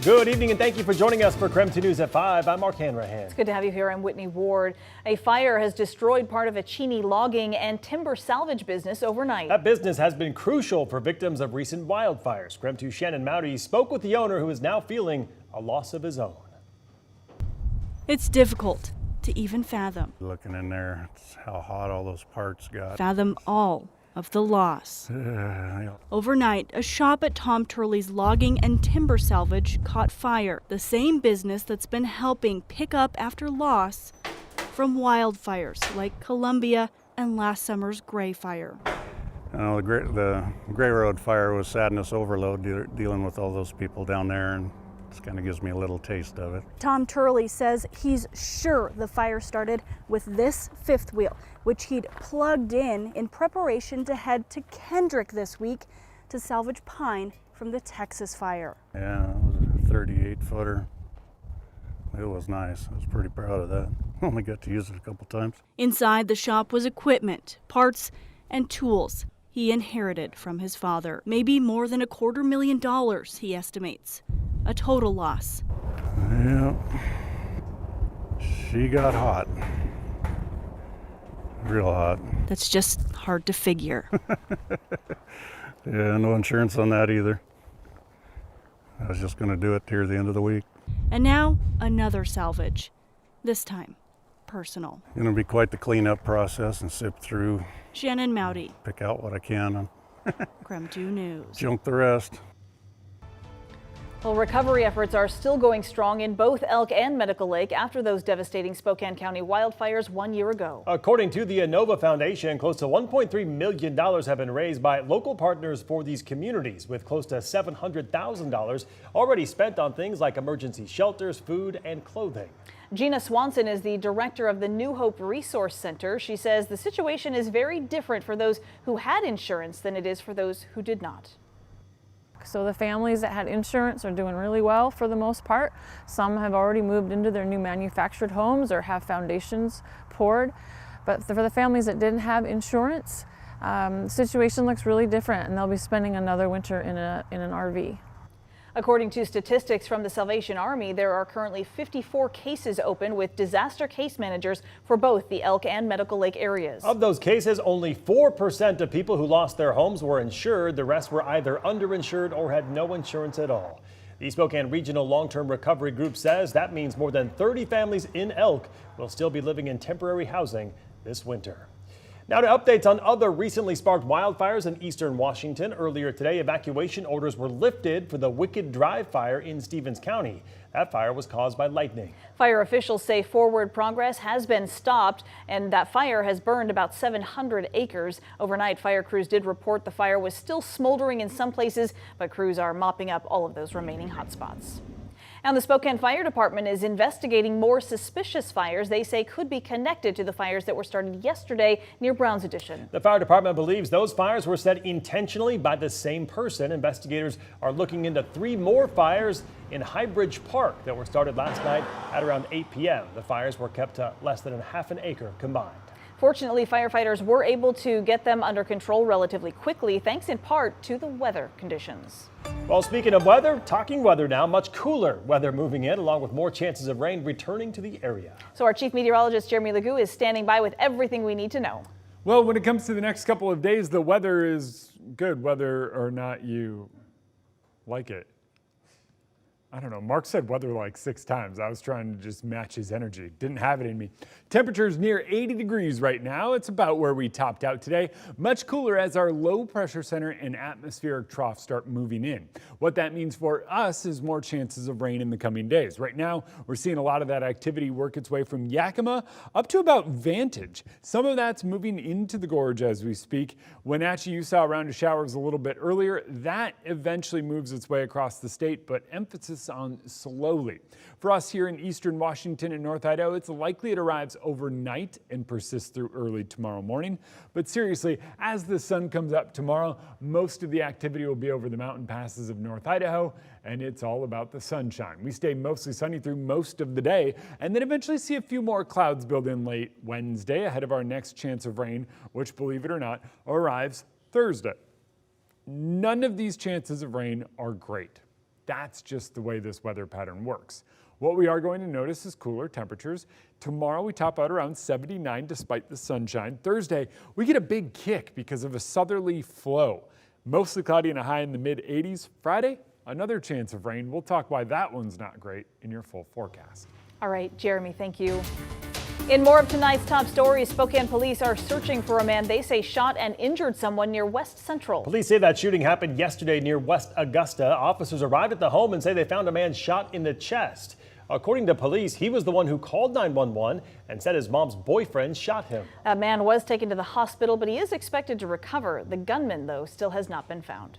Good evening and thank you for joining us for KREM 2 News at 5. I'm Mark Hanrahan. It's good to have you here. I'm Whitney Ward. A fire has destroyed part of a Cheney logging and timber salvage business overnight. That business has been crucial for victims of recent wildfires. KREM 2 Shannon Mowdy spoke with the owner who is now feeling a loss of his own. It's difficult to even fathom. Looking in there, it's how hot all those parts got. Fathom all of the loss. Overnight, a shop at Tom Turley's logging and timber salvage caught fire. The same business that's been helping pick up after loss from wildfires like Columbia and last summer's Gray Fire. The Gray Road fire was sadness overload, dealing with all those people down there, and it kind of gives me a little taste of it. Tom Turley says he's sure the fire started with this fifth wheel, which he'd plugged in preparation to head to Kendrick this week to salvage pine from the Texas fire. Yeah, it was a 38-footer. It was nice. I was pretty proud of that. Only got to use it a couple times. Inside the shop was equipment, parts, and tools he inherited from his father. Maybe more than $250,000, he estimates. A total loss. Yeah, she got hot. Real hot. That's just hard to figure. Yeah, no insurance on that either. I was just going to do it here at the end of the week. And now another salvage, this time personal. Going to be quite the cleanup process and sift through. Shannon Mowdy, Pick out what I can and KREM 2 News. junk the rest. Well, recovery efforts are still going strong in both Elk and Medical Lake after those devastating Spokane County wildfires 1 year ago. According to the Inova Foundation, close to $1.3 million have been raised by local partners for these communities, with close to $700,000 already spent on things like emergency shelters, food, and clothing. Gina Swanson is the director of the New Hope Resource Center. She says the situation is very different for those who had insurance than it is for those who did not. So the families that had insurance are doing really well for the most part. Some have already moved into their new manufactured homes or have foundations poured. But for the families that didn't have insurance, the situation looks really different, and they'll be spending another winter in an RV. According to statistics from the Salvation Army, there are currently 54 cases open with disaster case managers for both the Elk and Medical Lake areas. Of those cases, only 4% of people who lost their homes were insured. The rest were either underinsured or had no insurance at all. The Spokane Regional Long-Term Recovery Group says that means more than 30 families in Elk will still be living in temporary housing this winter. Now to updates on other recently sparked wildfires in eastern Washington. Earlier today, evacuation orders were lifted for the Wicked Drive fire in Stevens County. That fire was caused by lightning. Fire officials say forward progress has been stopped, and that fire has burned about 700 acres. Overnight, fire crews did report the fire was still smoldering in some places, but crews are mopping up all of those remaining hotspots. And the Spokan Fire Department is investigating more suspicious fires they say could be connected to the fires that were started yesterday near Browns Addition. The fire department believes those fires were set intentionally by the same person. Investigators are looking into 3 more fires in Highbridge Park that were started last night at around 8 p.m. The fires were kept to less than half an acre combined. Fortunately, firefighters were able to get them under control relatively quickly, thanks in part to the weather conditions. Well, speaking of weather, talking weather now, much cooler weather moving in, along with more chances of rain returning to the area. So our chief meteorologist, Jeremy Legou, is standing by with everything we need to know. Well, when it comes to the next couple of days, the weather is good, whether or not you like it. I don't know, Mark said weather like 6 times. I was trying to just match his energy. Didn't have it in me. Temperatures near 80 degrees right now. It's about where we topped out today. Much cooler as our low pressure center and atmospheric trough start moving in. What that means for us is more chances of rain in the coming days. Right now, we're seeing a lot of that activity work its way from Yakima up to about Vantage. Some of that's moving into the gorge as we speak. Wenatchee, you saw a round of showers a little bit earlier. That eventually moves its way across the state, but emphasis on slowly. For us here in eastern Washington and North Idaho, it's likely it arrives overnight and persists through early tomorrow morning. But seriously, as the sun comes up tomorrow, most of the activity will be over the mountain passes of North Idaho, and it's all about the sunshine. We stay mostly sunny through most of the day, and then eventually see a few more clouds build in late Wednesday ahead of our next chance of rain, which, believe it or not, arrives Thursday. None of these chances of rain are great. That's just the way this weather pattern works. What we are going to notice is cooler temperatures. Tomorrow we top out around 79 despite the sunshine. Thursday, we get a big kick because of a southerly flow. Mostly cloudy and a high in the mid 80s. Friday, another chance of rain. We'll talk why that one's not great in your full forecast. All right, Jeremy, thank you. In more of tonight's top stories, Spokane police are searching for a man they say shot and injured someone near West Central. Police say that shooting happened yesterday near West Augusta. Officers arrived at the home and say they found a man shot in the chest. According to police, he was the one who called 911 and said his mom's boyfriend shot him. That man was taken to the hospital, but he is expected to recover. The gunman, though, still has not been found.